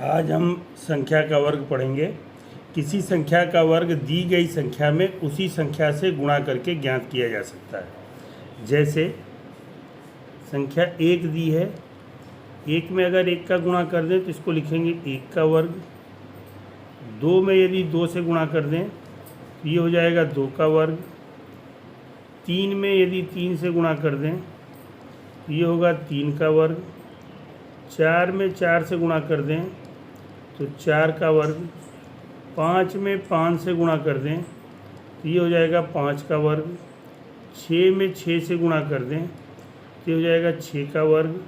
आज हम संख्या का वर्ग पढ़ेंगे। किसी संख्या का वर्ग दी गई संख्या में उसी संख्या से गुणा करके ज्ञात किया जा सकता है। जैसे संख्या एक दी है, एक में अगर एक का गुणा कर दें तो इसको लिखेंगे एक का वर्ग। दो में यदि दो से गुणा कर दें तो ये हो जाएगा दो का वर्ग। तीन में यदि तीन से गुणा कर दें तो ये होगा तीन का वर्ग। चार में चार से गुणा कर दें तो चार का वर्ग। पाँच में पाँच से गुणा कर दें तो ये हो जाएगा पाँच का वर्ग। छः में छः से गुणा कर दें तो ये हो जाएगा छः का वर्ग।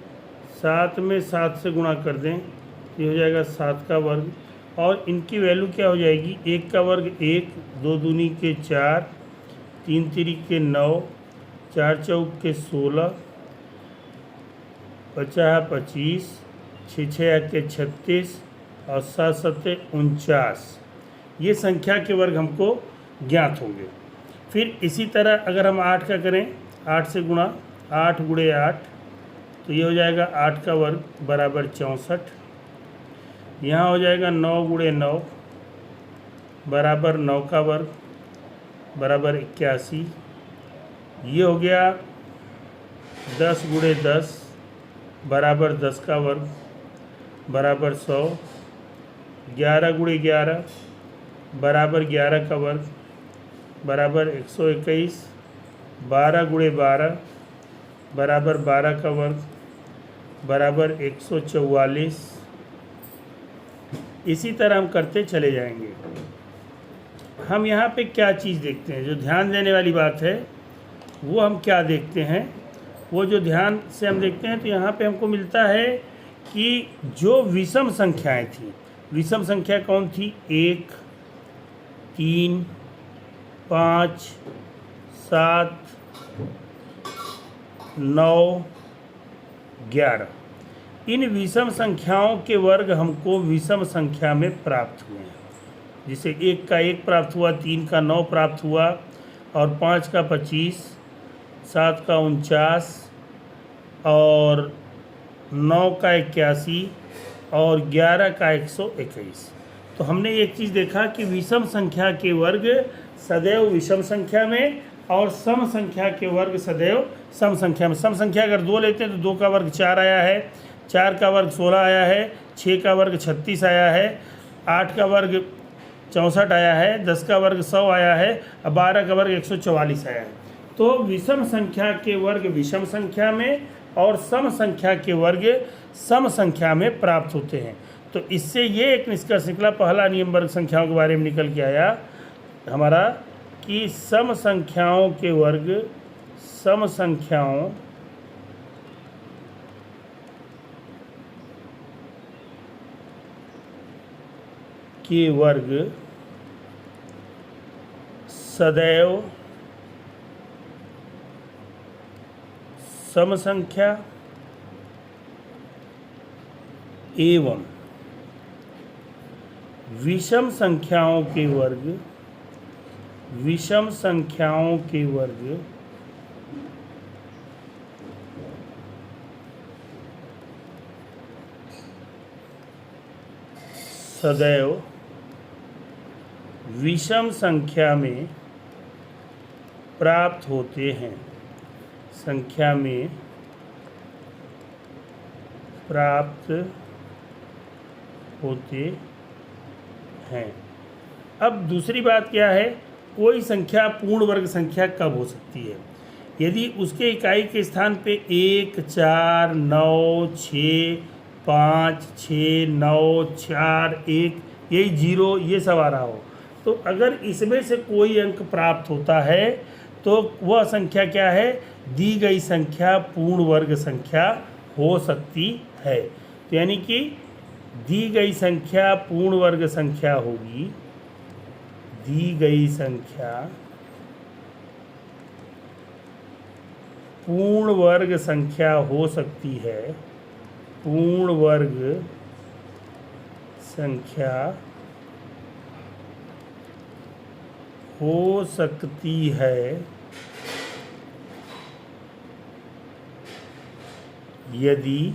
सात में सात से गुणा कर दें तो ये हो जाएगा सात का वर्ग। और इनकी वैल्यू क्या हो जाएगी, एक का वर्ग एक, दो दूनी के चार, तीन तिरिक के नौ, चार चौक के 16, पचास 25, छः छः के 36 और सात सत्ते 49। ये संख्या के वर्ग हमको ज्ञात होंगे। फिर इसी तरह अगर हम आठ का करें, आठ से गुणा, आठ गुणे आठ तो ये हो जाएगा आठ का वर्ग बराबर 64। यहाँ हो जाएगा नौ गुणे नौ बराबर नौ का वर्ग बराबर 81। ये हो गया 10 गुणे 10 बराबर 10 का वर्ग बराबर 100। 11 गुणे 11 बराबर 11 का वर्ग बराबर 121। 12 गुणे 12 बराबर 12 का वर्ग बराबर 144। इसी तरह हम करते चले जाएंगे। हम यहाँ पे क्या चीज़ देखते हैं, जो ध्यान देने वाली बात है वो हम क्या देखते हैं, वो जो ध्यान से हम देखते हैं तो यहाँ पे हमको मिलता है कि जो विषम संख्याएं थी, विषम संख्या कौन थी, 1, 3, 5, 7, 9, 11। इन विषम संख्याओं के वर्ग हमको विषम संख्या में प्राप्त हुए हैं। जिसे एक का एक प्राप्त हुआ, तीन का 9 प्राप्त हुआ और 5 का 25, 7 का 49 और 9 का 81 और 11 का 121। तो हमने एक चीज़ देखा कि विषम संख्या के वर्ग सदैव विषम संख्या में और सम संख्या के वर्ग सदैव सम संख्या में। सम संख्या अगर दो लेते हैं तो दो का वर्ग 4 आया है, 4 का वर्ग 16 आया है, 6 का वर्ग 36 आया है, 8 का वर्ग 64 आया है, 10 का वर्ग 100 आया है और 12 का वर्ग 144 आया है। तो विषम संख्या के वर्ग विषम संख्या में और सम संख्या के वर्ग सम संख्या में प्राप्त होते हैं। तो इससे ये एक निष्कर्ष निकला, पहला नियम वर्ग संख्याओं के बारे में निकल के आया हमारा कि सम संख्याओं के वर्ग सम संख्याओं के वर्ग सदैव सम संख्या एवं विषम संख्याओं के वर्ग विषम संख्याओं के वर्ग सदैव विषम संख्या में प्राप्त होते हैं, संख्या में प्राप्त होते हैं। अब दूसरी बात क्या है, कोई संख्या पूर्ण वर्ग संख्या कब हो सकती है, यदि उसके इकाई के स्थान पे 1, 4, 9, 6, 5, 6, 9, 4, 1 यही 0 ये सब आ रहा हो। तो अगर इसमें से कोई अंक प्राप्त होता है तो वह संख्या क्या है, दी गई संख्या पूर्ण वर्ग संख्या हो सकती है। तो यानी कि दी गई संख्या पूर्ण वर्ग संख्या होगी, दी गई संख्या पूर्ण वर्ग संख्या हो सकती है, पूर्ण वर्ग संख्या हो सकती है यदि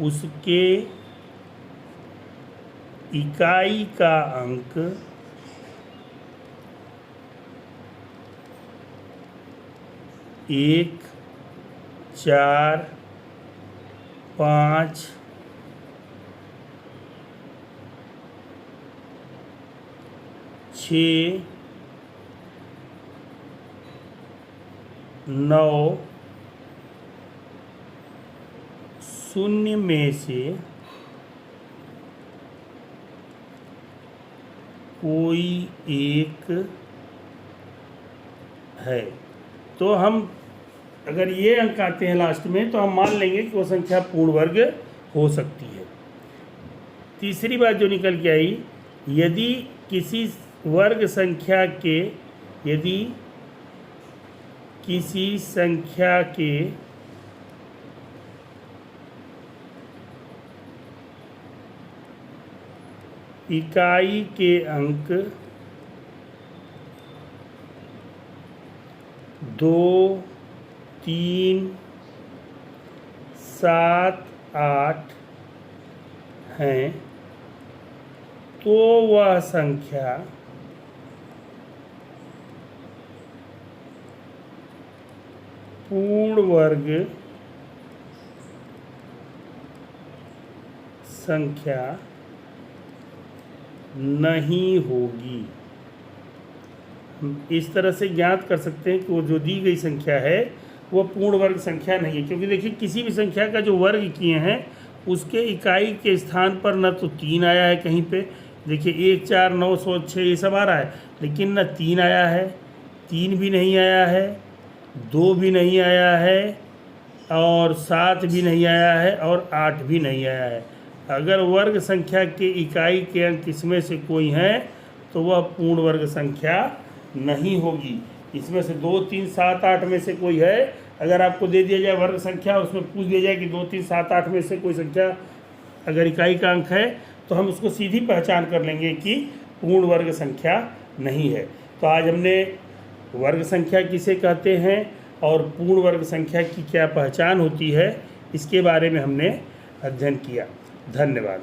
उसके इकाई का अंक 1, 4, 5, 6, 9 शून्य में से कोई एक है। तो हम अगर ये अंक आते हैं लास्ट में तो हम मान लेंगे कि वो संख्या पूर्ण वर्ग हो सकती है। तीसरी बात जो निकल के आई, यदि किसी वर्ग संख्या के यदि किसी संख्या के इकाई के अंक 2, 3, 7, 8 हैं तो वह संख्या पूर्ण वर्ग संख्या नहीं होगी। हम इस तरह से ज्ञात कर सकते हैं कि वो जो दी गई संख्या है वो पूर्ण वर्ग संख्या नहीं है, क्योंकि देखिए किसी भी संख्या का जो वर्ग किए हैं उसके इकाई के स्थान पर न तो 3 आया है कहीं पे, देखिए 1, 4, 9, 100, 6 ये सब आ रहा है, लेकिन न 3 आया है, 3 भी नहीं आया है, 2 भी नहीं आया है, और 7 भी नहीं आया है, और 8 भी नहीं आया है। अगर वर्ग संख्या के इकाई के अंक इसमें से कोई हैं तो वह पूर्ण वर्ग संख्या नहीं होगी। इसमें से 2, 3, 7, 8 में से कोई है, अगर आपको दे दिया जाए वर्ग संख्या और उसमें पूछ दिया जाए कि 2, 3, 7, 8 में से कोई संख्या अगर इकाई का अंक है तो हम उसको सीधी पहचान कर लेंगे कि पूर्ण वर्ग संख्या नहीं है। तो आज हमने वर्ग संख्या किसे कहते हैं और पूर्ण वर्ग संख्या की क्या पहचान होती है इसके बारे में हमने अध्ययन किया। धन्यवाद।